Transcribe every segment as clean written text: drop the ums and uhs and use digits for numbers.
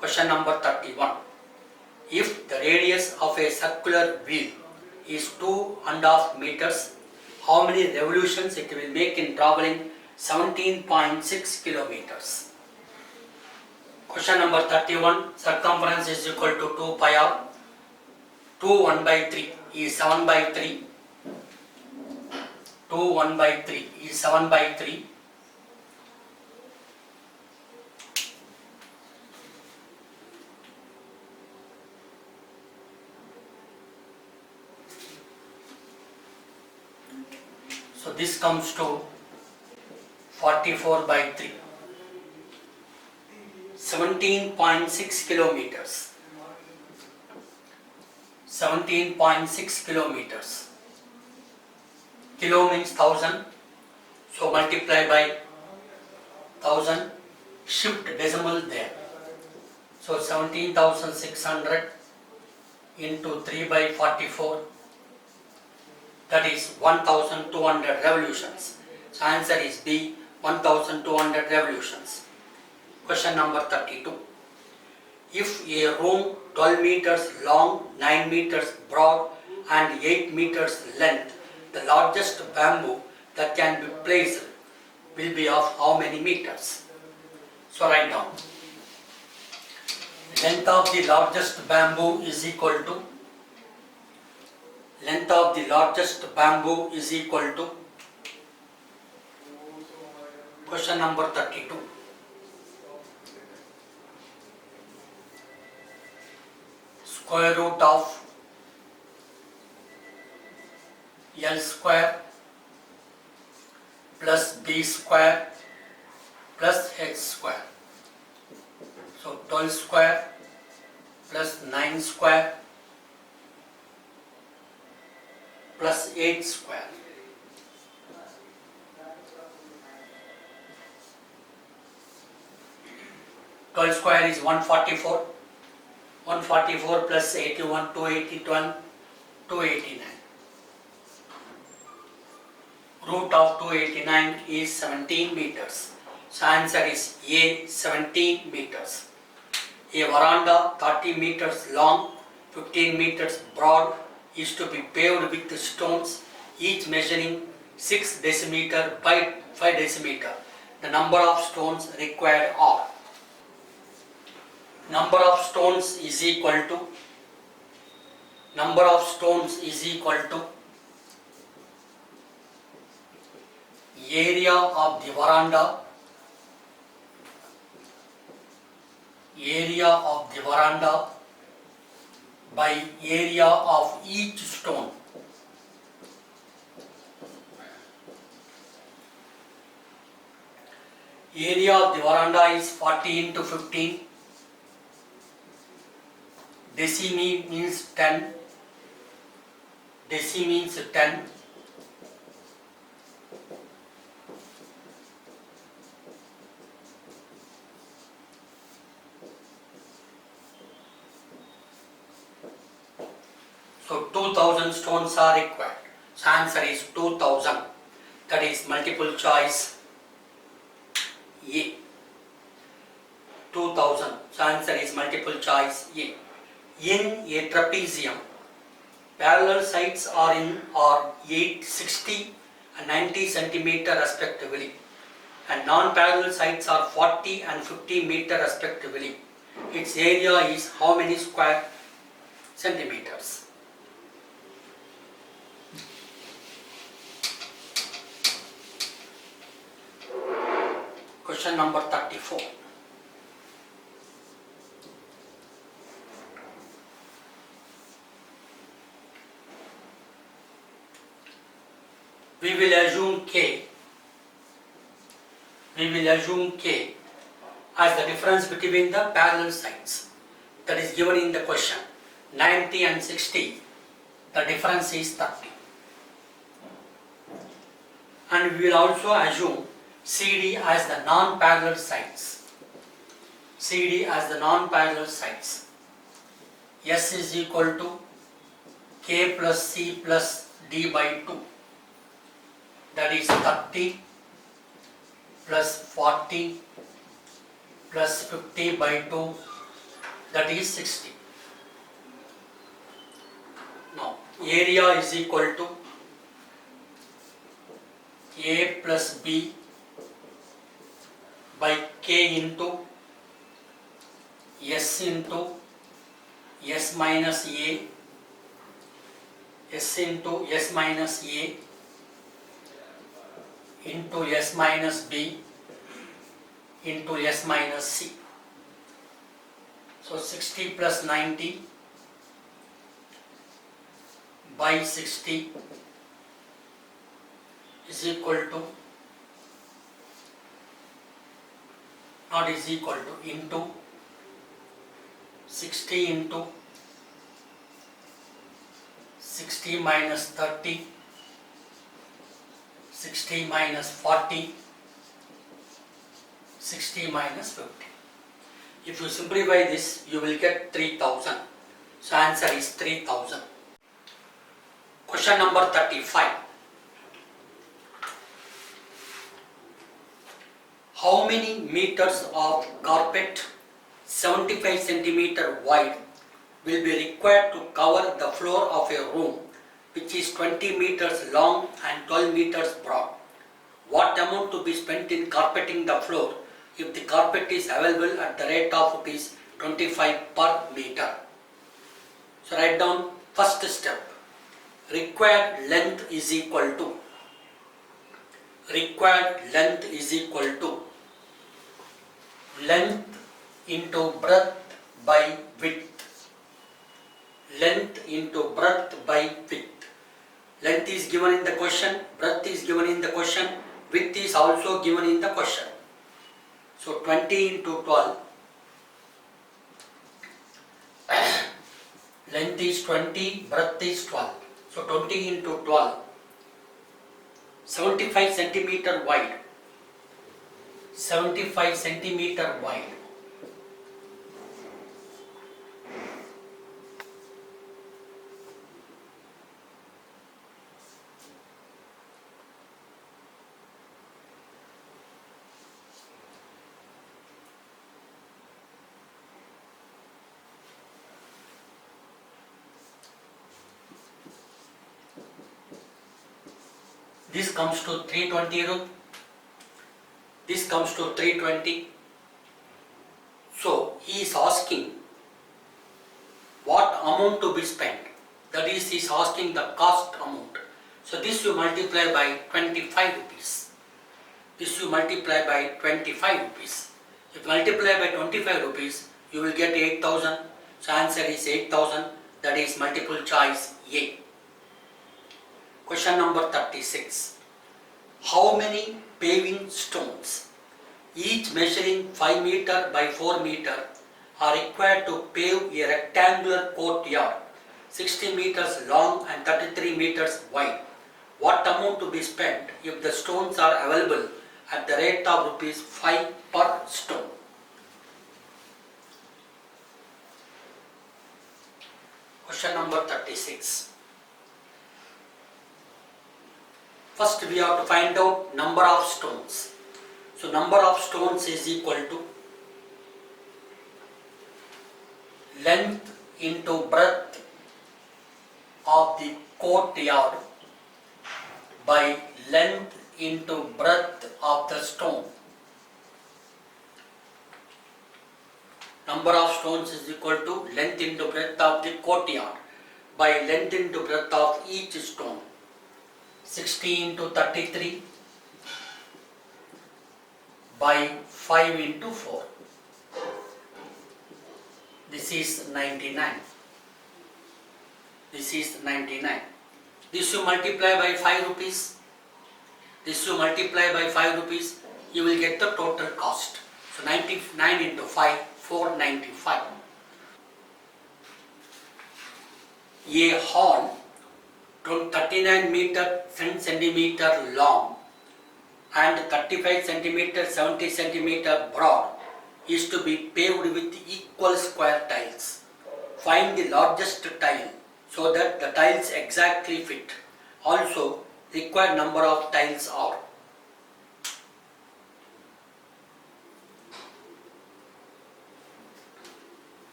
Question number 31. If the radius of a circular wheel is 2.5 meters, how many revolutions it will make in traveling 17.6 kilometers? Question number 31. Circumference is equal to 2 pi r. 2 1 by 3 is 7 by 3. 2 1 by 3 is 7 by 3. So this comes to 44 by 3. 17.6 kilometers. 17.6 kilometers. Kilo means 1000. So multiply by 1000. Shift decimal there. So 17,600 into 3 by 44. That is 1200 revolutions. So answer is B, 1200 revolutions. Question number 32. If a room 12 meters long, 9 meters broad and 8 meters length, the largest bamboo that can be placed will be of how many meters? So write down. Length of the largest bamboo is equal to question number 32. Square root of L square plus B square plus H square. So 12 square plus 9 square plus 8 square. Twelve square is 144. 144 plus 81, 281, 289. Root of 289 is 17 meters. So answer is A, 17 meters. A veranda 30 meters long, 15 meters broad is to be paved with stones, each measuring 6 decimeter by 5 decimeter. The number of stones required are. Number of stones is equal to area of the veranda by area of each stone. Area of the veranda is 40 into 15. Deci means 10. Deci means 10. So 2000 stones are required. So answer is 2000. That is multiple choice A. 2000. So answer is multiple choice A. In a trapezium, parallel sides are 8, 60 and 90 centimeter respectively, and non-parallel sides are 40 and 50 meter respectively. Its area is how many square centimeters? Question number 34. We will assume K as the difference between the parallel sides. That is given in the question. 90 and 60, the difference is 30. And we will also assume CD as the non-parallel sides. S is equal to K plus C plus D by 2. That is 30 plus 40 plus 50 by 2 that is 60. Now area is equal to A plus B by K into S into S minus A, S into S minus A into S minus B into S minus C. So 60 plus 90 by 60 is equal to, not is equal to, into 60 into 60 minus 30, 60 minus 40, 60 minus 50. If you simplify this, you will get 3000. So answer is 3000. Question number 35. How many meters of carpet 75 centimeter wide will be required to cover the floor of a room which is 20 meters long and 12 meters broad? What amount to be spent in carpeting the floor if the carpet is available at the rate of rupees 25 per meter? So write down first step. Required length is equal to length into breadth by width. Length into breadth by width. Length is given in the question, breadth is given in the question, width is also given in the question. So 20 into 12, length is 20, breadth is 12. So 20 into 12, 75 centimeter wide. 75 centimeter wide. This comes to 320. This comes to 320. So he is asking what amount to be spent. That is, he is asking the cost amount. So this you multiply by 25 rupees. This you multiply by 25 rupees. If you multiply by 25 rupees, you will get 8000. So answer is 8000. That is multiple choice A. Question number 36. How many paving stones, each measuring 5 meter by 4 meter, are required to pave a rectangular courtyard 60 meters long and 33 meters wide? What amount to be spent if the stones are available at the rate of rupees 5 per stone? Question number 36. First we have to find out number of stones. So number of stones is equal to length into breadth of the courtyard by length into breadth of the stone. Number of stones is equal to length into breadth of the courtyard by length into breadth of each stone. 60 into 33 by 5 into 4. This is 99. This is 99. This you multiply by 5 rupees. This you multiply by 5 rupees. You will get the total cost. So 99 into 5, 495. A hall 39 meter 10 centimeter long and 35 centimeter 70 centimeter broad is to be paved with equal square tiles. Find the largest tile so that the tiles exactly fit. Also, required number of tiles are.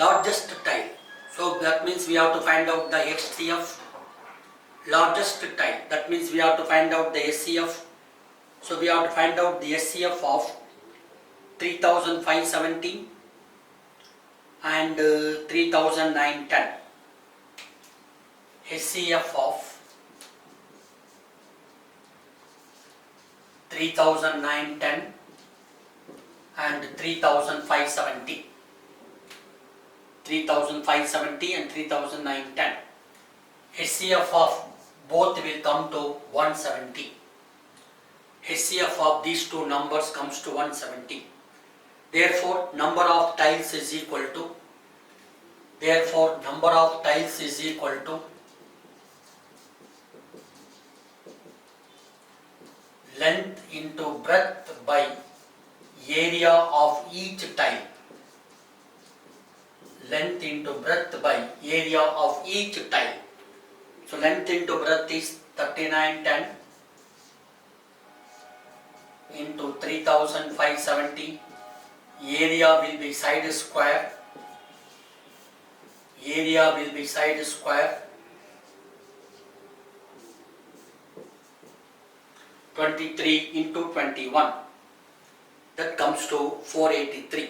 largest tile. So that means we have to find out the HCF largest tile. That means we have to find out the SCF. So we have to find out the SCF of 3570 and 3910. SCF of 3910 and 3570. 3570 and 3910. HCF of both will come to 170. HCF of these two numbers comes to 170. Therefore, number of tiles is equal to length into breadth by area of each tile. Length into breadth by area of each tile. So length into breadth is 3910 into 3570. Area will be side square. 23 into 21. That comes to 483.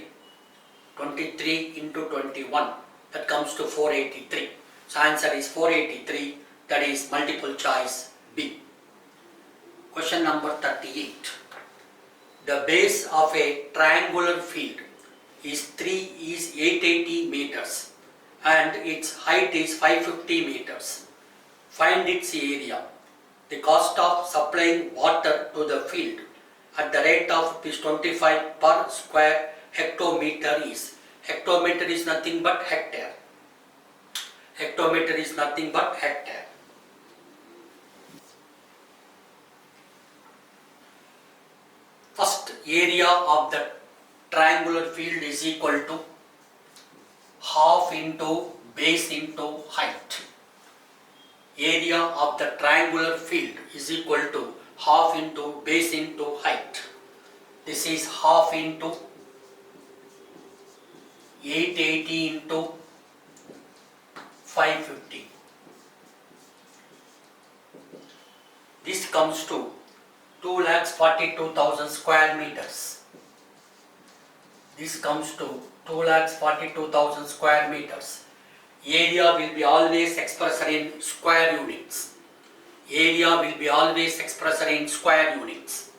23 into 21. That comes to 483. So answer is 483. That is multiple choice B. Question number 38. The base of a triangular field is 880 meters and its height is 550 meters. Find its area. The cost of supplying water to the field at the rate of ₹25 per square hectometer is. Hectometer is nothing but hectare. Hectometer is nothing but hectare. First, area of the triangular field is equal to half into base into height. Area of the triangular field is equal to half into base into height. This is half into 880 into 550. This comes to 2,42,000 square meters. This comes to 2,42,000 square meters. Area will be always expressed in square units. Area will be always expressed in square units.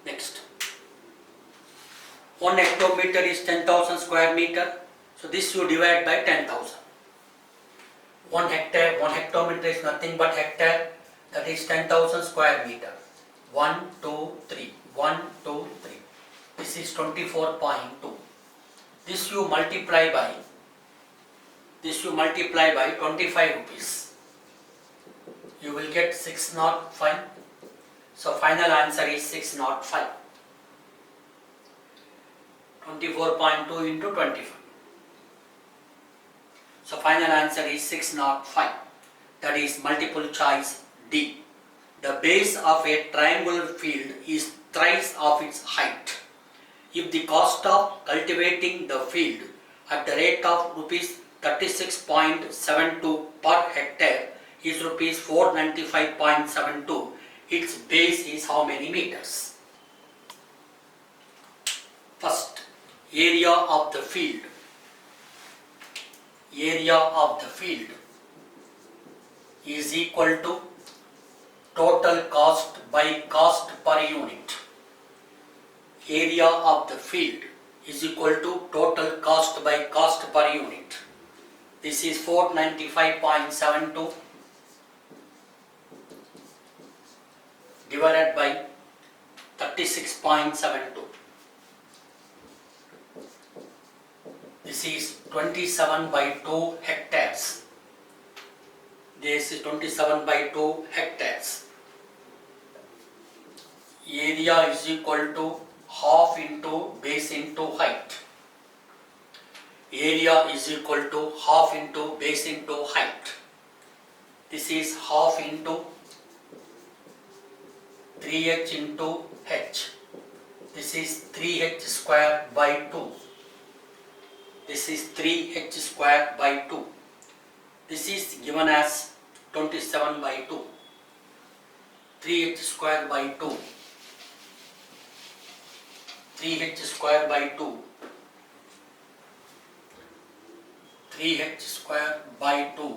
Next. 1 hectometer is 10,000 square meter. So this you divide by 10,000. 1 hectometer is nothing but hectare. That is 10,000 square meter. 1, 2, 3. 1, 2, 3. This is 24.2. This you multiply by 25 rupees. You will get 605. So final answer is 605. 24.2 into 25. So final answer is 605. That is multiple choice D. The base of a triangular field is thrice of its height. If the cost of cultivating the field at the rate of rupees 36.72 per hectare is rupees 495.72, its base is how many meters? First, area of the field. Area of the field is equal to total cost by cost per unit. Area of the field is equal to total cost by cost per unit. This is 495.72 divided by 36.72. This is 27 by 2 hectares. This is 27 by 2 hectares. Area is equal to half into base into height. Area is equal to half into base into height. This is half into 3h into h. This is 3h square by 2. This is 3h square by 2. This is given as 27 by 2. 3h square by 2. 3h square by 2. 3h square by 2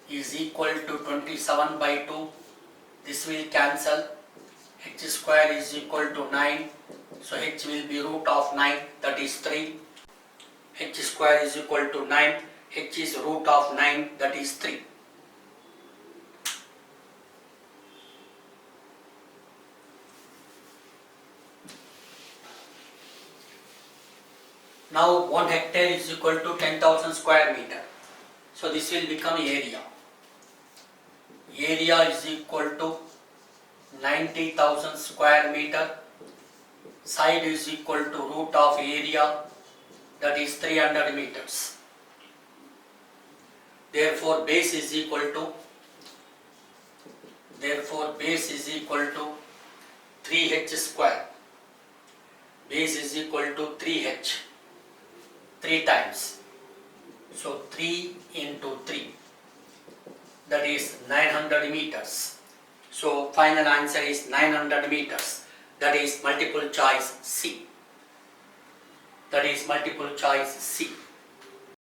is equal to 27 by 2. This will cancel. H square is equal to 9. So h will be root of 9, that is 3. H square is equal to 9. H is root of 9, that is 3. Now 1 hectare is equal to 10,000 square meter. So this will become area. Area is equal to 90,000 square meter. Side is equal to root of area, that is 300 meters. Therefore base is equal to 3h square. Base is equal to 3h. 3 times. So 3 into 3, that is 900 meters. So final answer is 900 meters. That is multiple choice C. That is multiple choice C.